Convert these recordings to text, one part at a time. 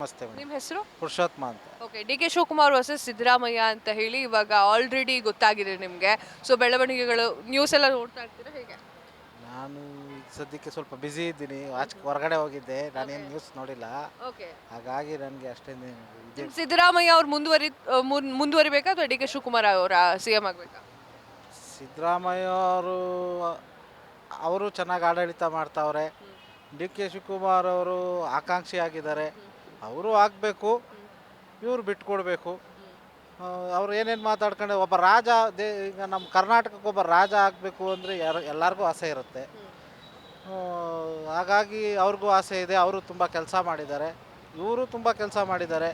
ನಮಸ್ತೆ ಮೇಡಮ್. ನಿಮ್ಮ ಹೆಸರು? ಪುರುಷೋತ್ತಮ ಅಂತ. ಓಕೆ, ಡಿ ಕೆ ಶಿವಕುಮಾರ್ ವರ್ಸಸ್ ಸಿದ್ದರಾಮಯ್ಯ ಅಂತ ಹೇಳಿ ಇವಾಗ ಆಲ್ರೆಡಿ ಗೊತ್ತಾಗಿದೆ ನಿಮಗೆ. ಸೊ ಬೆಳವಣಿಗೆಗಳು ನ್ಯೂಸ್ ಎಲ್ಲ ನೋಡ್ತಾ ಇರ್ತೀರಾ ಹೇಗೆ? ನಾನು ಈಗ ಸದ್ಯಕ್ಕೆ ಸ್ವಲ್ಪ ಬ್ಯುಸಿ ಇದ್ದೀನಿ. ಹೊರಗಡೆ ಹೋಗಿದ್ದೆ, ನಾನೇನು ನ್ಯೂಸ್ ನೋಡಿಲ್ಲ. ಓಕೆ, ಹಾಗಾಗಿ ನನಗೆ ಅಷ್ಟೇನು ಇದೆ. ನಿಮ್ ಸಿದ್ದರಾಮಯ್ಯ ಅವ್ರು ಮುಂದುವರಿಬೇಕಾ ಅಥವಾ ಡಿ ಕೆ ಶಿವಕುಮಾರ್ ಅವರ ಸಿ ಎಂ ಆಗಬೇಕಾ? ಸಿದ್ದರಾಮಯ್ಯ ಅವರು ಚೆನ್ನಾಗಿ ಆಡಳಿತ ಮಾಡ್ತಾವ್ರೆ. ಡಿ ಕೆ ಶಿವಕುಮಾರ್ ಅವರು ಆಕಾಂಕ್ಷಿ ಆಗಿದ್ದಾರೆ. ಅವರು ಆಗಬೇಕು, ಇವ್ರು ಬಿಟ್ಕೊಡ್ಬೇಕು. ಅವ್ರು ಏನೇನು ಮಾತಾಡ್ಕೊಂಡು ಒಬ್ಬ ರಾಜ ಈಗ ನಮ್ಮ ಕರ್ನಾಟಕಕ್ಕೆ ಒಬ್ಬ ರಾಜ ಆಗಬೇಕು ಅಂದರೆ ಎಲ್ಲರಿಗೂ ಆಸೆ ಇರುತ್ತೆ. ಹಾಗಾಗಿ ಅವ್ರಿಗೂ ಆಸೆ ಇದೆ. ಅವರು ತುಂಬ ಕೆಲಸ ಮಾಡಿದ್ದಾರೆ, ಇವರು ತುಂಬ ಕೆಲಸ ಮಾಡಿದ್ದಾರೆ.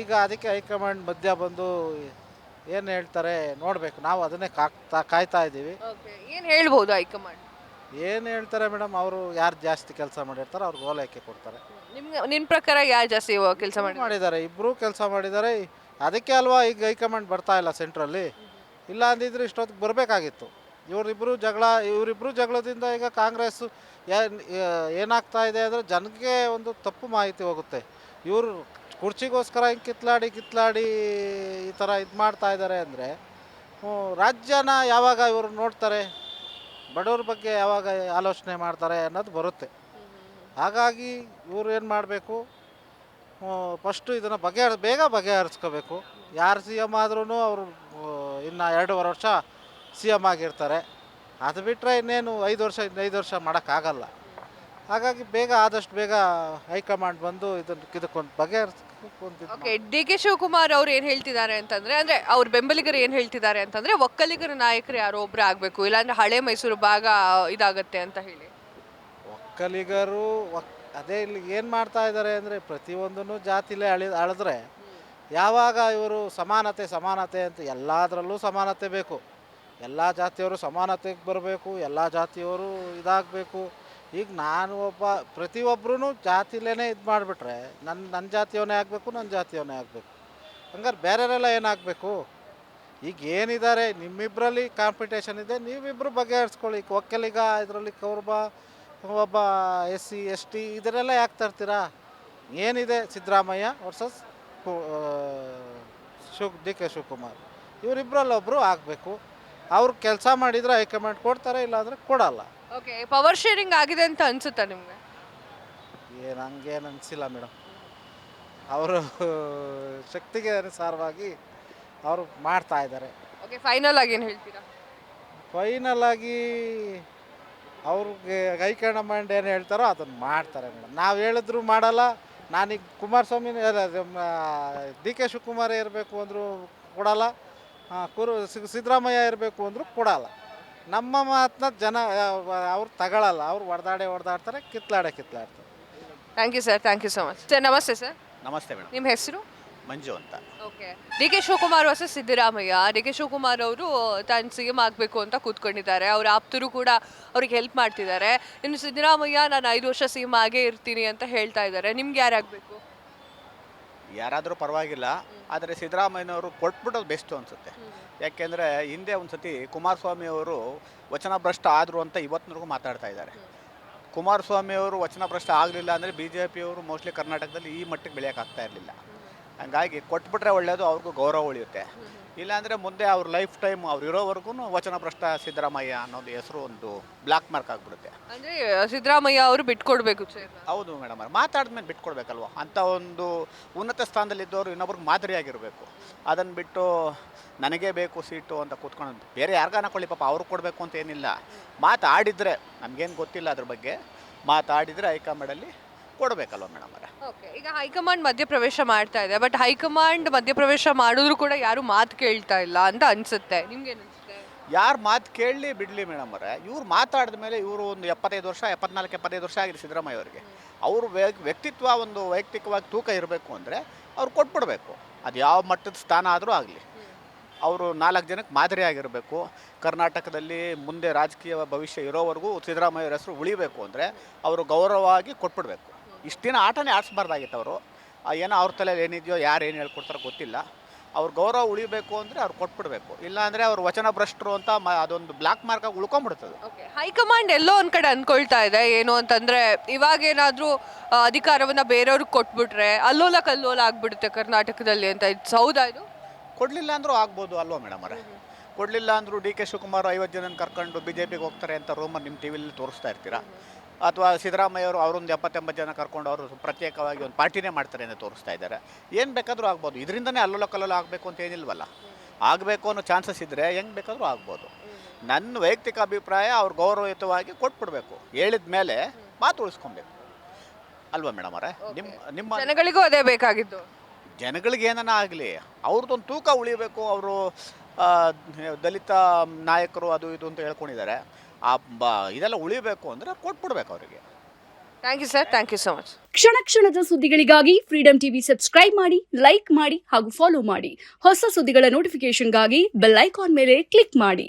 ಈಗ ಅದಕ್ಕೆ ಹೈಕಮಾಂಡ್ ಮಧ್ಯ ಬಂದು ಏನು ಹೇಳ್ತಾರೆ ನೋಡಬೇಕು. ನಾವು ಅದನ್ನೇ ಕಾಯ್ತಾ ಇದ್ದೀವಿ. ಓಕೆ, ಏನು ಹೇಳ್ಬೋದು ಹೈಕಮಾಂಡ್? ಏನು ಹೇಳ್ತಾರೆ ಮೇಡಮ್, ಅವರು ಯಾರು ಜಾಸ್ತಿ ಕೆಲಸ ಮಾಡಿರ್ತಾರೆ ಅವ್ರಿಗೆ ಓಲೈಕೆ ಕೊಡ್ತಾರೆ. ನಿಮ್ಮ ಪ್ರಕಾರ ಯಾರು ಜಾಸ್ತಿ ಕೆಲಸ ಮಾಡಿದ್ದಾರೆ, ಇಬ್ಬರೂ ಕೆಲಸ ಮಾಡಿದ್ದಾರೆ. ಅದಕ್ಕೆ ಅಲ್ವಾ ಈಗ ಹೈಕಮಾಂಡ್ ಬರ್ತಾ ಇಲ್ಲ ಸೆಂಟ್ರಲ್ಲಿ. ಇಲ್ಲ ಅಂದಿದ್ರೆ ಇಷ್ಟೊತ್ತಿಗೆ ಬರಬೇಕಾಗಿತ್ತು. ಇವರಿಬ್ಬರು ಜಗಳದಿಂದ ಈಗ ಕಾಂಗ್ರೆಸ್ಸು ಏನಾಗ್ತಾ ಇದೆ ಅಂದರೆ ಜನಕ್ಕೆ ಒಂದು ತಪ್ಪು ಮಾಹಿತಿ ಹೋಗುತ್ತೆ. ಇವರು ಕುರ್ಚಿಗೋಸ್ಕರ ಹಿಂಗೆ ಕಿತ್ಲಾಡಿ ಈ ಥರ ಇದು ಮಾಡ್ತಾ ಇದ್ದಾರೆ ಅಂದರೆ ರಾಜ್ಯನ ಯಾವಾಗ ಇವರು ನೋಡ್ತಾರೆ, ಬಡವ್ರ ಬಗ್ಗೆ ಯಾವಾಗ ಆಲೋಚನೆ ಮಾಡ್ತಾರೆ ಅನ್ನೋದು ಬರುತ್ತೆ. ಹಾಗಾಗಿ ಇವರು ಏನು ಮಾಡಬೇಕು, ಫಸ್ಟು ಇದನ್ನು ಬೇಗ ಬಗೆಹರಿಸ್ಕೋಬೇಕು. ಯಾರು ಸಿ ಎಮ್ ಆದ್ರೂ ಅವರು ಇನ್ನು 2.5 ವರ್ಷ ಸಿ ಎಮ್ ಆಗಿರ್ತಾರೆ. ಅದು ಬಿಟ್ಟರೆ ಇನ್ನೇನು 5 ವರ್ಷ ಮಾಡೋಕ್ಕಾಗಲ್ಲ. ಹಾಗಾಗಿ ಆದಷ್ಟು ಬೇಗ ಹೈಕಮಾಂಡ್ ಬಂದು ಇದಕ್ಕೊಂದು ಬಗೆಹರಿಸ್ಕೊಂಡು. ಓಕೆ, ಡಿ ಕೆ ಶಿವಕುಮಾರ್ ಅವ್ರು ಏನು ಹೇಳ್ತಿದ್ದಾರೆ ಅಂತಂದ್ರೆ, ಅಂದ್ರೆ ಅವ್ರ ಬೆಂಬಲಿಗರು ಏನು ಹೇಳ್ತಿದ್ದಾರೆ ಅಂತಂದ್ರೆ, ಒಕ್ಕಲಿಗರ ನಾಯಕರು ಯಾರೋ ಒಬ್ರು ಆಗಬೇಕು, ಇಲ್ಲಾಂದ್ರೆ ಹಳೆ ಮೈಸೂರು ಭಾಗ ಇದಾಗತ್ತೆ ಅಂತ ಹೇಳಿ. ಒಕ್ಕಲಿಗರು ಅದೇ ಇಲ್ಲಿ ಏನು ಮಾಡ್ತಾ ಇದ್ದಾರೆ ಅಂದರೆ ಪ್ರತಿಯೊಂದನ್ನು ಜಾತಿಲೇ ಅಳಿದ್ರೆ ಯಾವಾಗ ಇವರು ಸಮಾನತೆ ಅಂತ ಎಲ್ಲದರಲ್ಲೂ ಸಮಾನತೆ ಬೇಕು. ಎಲ್ಲ ಜಾತಿಯವರು ಸಮಾನತೆಗೆ ಬರಬೇಕು, ಎಲ್ಲ ಜಾತಿಯವರು ಇದಾಗಬೇಕು. ಈಗ ನಾನು ಪ್ರತಿಯೊಬ್ಬರೂ ಜಾತಿಲೇ ಇದು ಮಾಡಿಬಿಟ್ರೆ ನನ್ನ ಜಾತಿಯವನೇ ಆಗಬೇಕು, ನನ್ನ ಜಾತಿಯವನೇ ಆಗಬೇಕು. ಹಂಗಾರೆ ಬೇರೆಯವರೆಲ್ಲ ಏನಾಗಬೇಕು? ಈಗ ಏನಿದ್ದಾರೆ ನಿಮ್ಮಿಬ್ಬರಲ್ಲಿ ಕಾಂಪಿಟೇಷನ್ ಇದೆ, ನೀವಿಬ್ಬರು ಬಗೆಹರಿಸ್ಕೊಳ್ಳಿ. ಒಕ್ಕಲಿಗ ಇದರಲ್ಲಿ ಒಬ್ಬ SC ST ಇದರೆಲ್ಲ ಯಾಕೆ ತರ್ತೀರಾ? ಏನಿದೆ ಸಿದ್ದರಾಮಯ್ಯ ವರ್ಸಸ್ ಡಿ ಕೆ ಶಿವಕುಮಾರ್, ಇವರಿಬ್ಬರಲ್ಲಿ ಒಬ್ಬರು ಆಗಬೇಕು. ಅವ್ರು ಕೆಲಸ ಮಾಡಿದರೆ ಹೈಕಮಾಂಡ್ ಕೊಡ್ತಾರೆ, ಇಲ್ಲಾಂದರೆ ಕೊಡಲ್ಲ. ಓಕೆ, ಪವರ್ ಶೇರಿಂಗ್ ಆಗಿದೆ ಅಂತ ಅನ್ಸುತ್ತಾ ನಿಮಗೆ? ಹಂಗೇನು ಅನಿಸಿಲ್ಲ ಮೇಡಮ್. ಅವರು ಶಕ್ತಿಗೆ ಅನುಸಾರವಾಗಿ ಅವರು ಮಾಡ್ತಾ ಇದ್ದಾರೆ. ಓಕೆ, ಫೈನಲ್ ಆಗಿ ಏನು ಹೇಳ್ತೀರಾ? ಫೈನಲ್ ಆಗಿ ಅವ್ರಿಗೆ ಹೈಕಮಾಂಡ್ ಏನು ಹೇಳ್ತಾರೋ ಅದನ್ನು ಮಾಡ್ತಾರೆ ಮೇಡಮ್. ನಾವು ಹೇಳಿದ್ರು ಮಾಡಲ್ಲ. ನಾನೀಗ ಕುಮಾರಸ್ವಾಮಿ ಡಿ ಕೆ ಶಿವಕುಮಾರೇ ಇರಬೇಕು ಅಂದರೂ ಕೊಡಲ್ಲ, ಸಿದ್ದರಾಮಯ್ಯ ಇರಬೇಕು ಅಂದರೂ ಕೊಡಲ್ಲ. ನಮ್ಮ ಮಾತನ್ನ ಜನ ಅವ್ರು ತಗೊಳ್ಳಲ್ಲ. ಅವ್ರು ಹೊಡೆದಾಡ್ತಾರೆ, ಕಿತ್ಲಾಡ್ತಾರೆ. Thank you sir, thank you so much sir. ನಮಸ್ತೆ ಸರ್. ನಮಸ್ತೆ ಮೇಡಮ್. ನಿಮ್ಮ ಹೆಸರು? ಮಂಜು ಅಂತ. Okay, D K Shivakumar versus Siddaramaiah. ಡಿ ಕೆ ಶಿವಕುಮಾರ್ ಅವರು ತಾನು ಸಿ ಎಂ ಆಗಬೇಕು ಅಂತ ಕೂತ್ಕೊಂಡಿದ್ದಾರೆ. ಅವ್ರ ಆಪ್ತರು ಕೂಡ ಅವ್ರಿಗೆ ಹೆಲ್ಪ್ ಮಾಡ್ತಿದ್ದಾರೆ. ಇನ್ನು ಸಿದ್ದರಾಮಯ್ಯ ನಾನು 5 ವರ್ಷ ಸಿ ಎಂ ಆಗೇ ಇರ್ತೀನಿ ಅಂತ ಹೇಳ್ತಾ ಇದ್ದಾರೆ. ನಿಮ್ಗೆ ಯಾರಾಗಬೇಕು? ಯಾರಾದರೂ ಪರವಾಗಿಲ್ಲ, ಆದರೆ ಸಿದ್ದರಾಮಯ್ಯನವರು ಕೊಟ್ಬಿಟ್ಟೋದು ಬೆಸ್ಟು ಅನಿಸುತ್ತೆ. ಯಾಕೆಂದರೆ ಹಿಂದೆ ಒಂದು ಸತಿ ಕುಮಾರಸ್ವಾಮಿ ಅವರು ವಚನಭ್ರಷ್ಟ ಆದರು ಅಂತ ಇವತ್ತಿನವರೆಗೂ ಮಾತಾಡ್ತಾ ಇದ್ದಾರೆ. ಕುಮಾರಸ್ವಾಮಿ ಅವರು ವಚನಭ್ರಷ್ಟ ಆಗಲಿಲ್ಲ ಅಂದರೆ BJPಯವರು ಮೋಸ್ಟ್ಲಿ ಕರ್ನಾಟಕದಲ್ಲಿ ಈ ಮಟ್ಟಿಗೆ ಬೆಳೆಯೋಕ್ಕಾಗ್ತಾ ಇರಲಿಲ್ಲ. ಹಂಗಾಗಿ ಕೊಟ್ಬಿಟ್ರೆ ಒಳ್ಳೆಯದು, ಅವ್ರಿಗೂ ಗೌರವ ಉಳಿಯುತ್ತೆ. ಇಲ್ಲಾಂದರೆ ಮುಂದೆ ಅವ್ರ ಲೈಫ್ ಟೈಮ್ ಅವ್ರು ಇರೋವರೆಗೂ ವಚನಭ್ರಷ್ಟ ಸಿದ್ದರಾಮಯ್ಯ ಅನ್ನೋದು ಹೆಸರು ಒಂದು ಬ್ಲ್ಯಾಕ್ ಮಾರ್ಕ್ ಆಗಿಬಿಡುತ್ತೆ. ಅಂದರೆ ಸಿದ್ದರಾಮಯ್ಯ ಅವರು ಬಿಟ್ಕೊಡ್ಬೇಕು ಸರ್. ಹೌದು ಮೇಡಮ್, ಅವ್ರು ಮಾತಾಡಿದ್ಮೇಲೆ ಬಿಟ್ಕೊಡ್ಬೇಕಲ್ವ. ಅಂಥ ಒಂದು ಉನ್ನತ ಸ್ಥಾನದಲ್ಲಿದ್ದವರು ಇನ್ನೊಬ್ರಿಗೆ ಮಾದರಿಯಾಗಿರಬೇಕು. ಅದನ್ನು ಬಿಟ್ಟು ನನಗೇ ಬೇಕು ಸೀಟು ಅಂತ ಕೂತ್ಕೊಂಡು ಬೇರೆ ಯಾರಿಗಾನ ಕೊಳ್ಳಿ, ಪಾಪ ಅವ್ರಿಗೆ ಕೊಡಬೇಕು ಅಂತ ಏನಿಲ್ಲ. ಮಾತಾಡಿದರೆ ನಮಗೇನು ಗೊತ್ತಿಲ್ಲ ಅದ್ರ ಬಗ್ಗೆ, ಮಾತಾಡಿದರೆ ಹೈಕಮಾಂಡಲ್ಲಿ ಕೊಡಬೇಕಲ್ವ ಮೇಡಮ್ ಅವರೇ. ಓಕೆ, ಈಗ ಹೈಕಮಾಂಡ್ ಮಧ್ಯಪ್ರವೇಶ ಮಾಡ್ತಾ ಇದೆ. ಬಟ್ ಹೈಕಮಾಂಡ್ ಮಧ್ಯಪ್ರವೇಶ ಮಾಡಿದ್ರು ಕೂಡ ಯಾರು ಮಾತು ಕೇಳ್ತಾ ಇಲ್ಲ ಅಂತ ಅನ್ಸುತ್ತೆ. ನಿಮ್ಗೇನು ಅನ್ಸುತ್ತೆ? ಯಾರು ಮಾತು ಕೇಳಲಿ ಬಿಡಲಿ ಮೇಡಮ್ ಅವರೇ, ಇವ್ರು ಮಾತಾಡಿದ ಮೇಲೆ ಇವರು ಒಂದು 74 ವರ್ಷ ಆಗಿದೆ ಸಿದ್ದರಾಮಯ್ಯ ಅವರಿಗೆ. ಅವರು ವ್ಯಕ್ತಿತ್ವ ಒಂದು ವೈಯಕ್ತಿಕವಾಗಿ ತೂಕ ಇರಬೇಕು ಅಂದರೆ ಅವ್ರು ಕೊಟ್ಬಿಡ್ಬೇಕು. ಅದು ಯಾವ ಮಟ್ಟದ ಸ್ಥಾನ ಆದರೂ ಆಗಲಿ, ಅವರು 4 ಜನಕ್ಕೆ ಮಾದರಿ ಆಗಿರಬೇಕು. ಕರ್ನಾಟಕದಲ್ಲಿ ಮುಂದೆ ರಾಜಕೀಯ ಭವಿಷ್ಯ ಇರೋವರೆಗೂ ಸಿದ್ದರಾಮಯ್ಯ ಹೆಸರು ಉಳಿಬೇಕು ಅಂದರೆ ಅವರು ಗೌರವವಾಗಿ ಕೊಟ್ಬಿಡ್ಬೇಕು. ಇಷ್ಟು ದಿನ ಆಟನೇ ಆಡಿಸ್ಬಾರ್ದಾಗಿತ್ತು ಅವರು. ಏನೋ ಅವ್ರ ತಲೆಯಲ್ಲಿ ಏನಿದೆಯೋ ಯಾರು ಏನು ಹೇಳ್ಕೊಡ್ತಾರೋ ಗೊತ್ತಿಲ್ಲ. ಅವ್ರ ಗೌರವ ಉಳಿಬೇಕು ಅಂದರೆ ಅವ್ರು ಕೊಟ್ಬಿಡ್ಬೇಕು. ಇಲ್ಲ ಅಂದರೆ ಅವ್ರು ವಚನ ಭ್ರಷ್ಟರು ಅಂತ ಅದೊಂದು ಬ್ಲ್ಯಾಕ್ ಮಾರ್ಕಾಗಿ ಉಳ್ಕೊಂಬಿಡ್ತದೆ. ಹೈಕಮಾಂಡ್ ಎಲ್ಲೋ ಒಂದ್ ಕಡೆ ಅನ್ಕೊಳ್ತಾ ಇದೆ ಏನು ಅಂತಂದ್ರೆ ಇವಾಗ ಏನಾದ್ರೂ ಅಧಿಕಾರವನ್ನ ಬೇರೆಯವ್ರಿಗೆ ಕೊಟ್ಬಿಟ್ರೆ ಅಲ್ಲೋಲ ಕಲ್ಲೋಲ ಆಗ್ಬಿಡುತ್ತೆ ಕರ್ನಾಟಕದಲ್ಲಿ ಅಂತ. ಇದು ಹೌದಾ ಇದು? ಕೊಡಲಿಲ್ಲ ಅಂದರೂ ಆಗ್ಬೋದು ಅಲ್ವಾ ಮೇಡಮ್ ಅವರೇ? ಕೊಡಲಿಲ್ಲ ಅಂದರೂ ಡಿ ಕೆ ಶಿವಕುಮಾರ್ 50 ಜನ ಕರ್ಕೊಂಡು BJPಗೆ ಹೋಗ್ತಾರೆ ಅಂತ ರೂಮರ್ ನಿಮ್ಮ ಟಿ ವಿಲಿ ತೋರಿಸ್ತಾ ಇರ್ತೀರಾ? ಅಥವಾ ಸಿದ್ದರಾಮಯ್ಯ ಅವರು ಅವರೊಂದು 70-80 ಜನ ಕರ್ಕೊಂಡು ಅವರು ಪ್ರತ್ಯೇಕವಾಗಿ ಒಂದು ಪಾರ್ಟಿನೇ ಮಾಡ್ತಾರೆ ಅಂತ ತೋರಿಸ್ತಾ ಇದ್ದಾರೆ. ಏನು ಬೇಕಾದರೂ ಆಗ್ಬೋದು. ಇದರಿಂದನೇ ಅಲ್ಲೋಲ ಕಲ್ಲೋಲ ಆಗಬೇಕು ಅಂತ ಏನಿಲ್ವಲ್ಲ. ಆಗಬೇಕು ಅನ್ನೋ ಚಾನ್ಸಸ್ ಇದ್ದರೆ ಹೆಂಗೆ ಬೇಕಾದರೂ ಆಗ್ಬೋದು. ನನ್ನ ವೈಯಕ್ತಿಕ ಅಭಿಪ್ರಾಯ ಅವ್ರು ಗೌರವಯುತವಾಗಿ ಕೊಟ್ಬಿಡ್ಬೇಕು. ಹೇಳಿದ ಮೇಲೆ ಮಾತು ಉಳಿಸ್ಕೊಬೇಕು ಅಲ್ವಾ ಮೇಡಮ್ ಅವರೇ? ನಿಮ್ಮ ಜನಗಳಿಗೂ ಅದೇ ಬೇಕಾಗಿದ್ದು. ಜನಗಳಿಗೆ ಏನನ್ನ ಆಗಲಿ, ಅವ್ರದ್ದೊಂದು ತೂಕ ಉಳಿಬೇಕು. ಅವರು ದಲಿತ ನಾಯಕರು ಅದು ಇದು ಅಂತ ಹೇಳ್ಕೊಂಡಿದ್ದಾರೆ. ಇದೆಲ್ಲ ಉಳಿಬೇಕು ಅಂದರೆ ಕೊಟ್ಬಿಡ್ಬೇಕು ಅವರಿಗೆ. Thank you sir, thank you so much. ಕ್ಷಣ ಕ್ಷಣದ ಸುದ್ದಿಗಳಿಗಾಗಿ ಫ್ರೀಡಮ್ ಟಿವಿ ಸಬ್ಸ್ಕ್ರೈಬ್ ಮಾಡಿ, ಲೈಕ್ ಮಾಡಿ ಹಾಗೂ ಫಾಲೋ ಮಾಡಿ. ಹೊಸ ಸುದ್ದಿಗಳ ನೋಟಿಫಿಕೇಶನ್ಗಾಗಿ ಬೆಲ್ ಐಕಾನ್ ಮೇಲೆ ಕ್ಲಿಕ್ ಮಾಡಿ.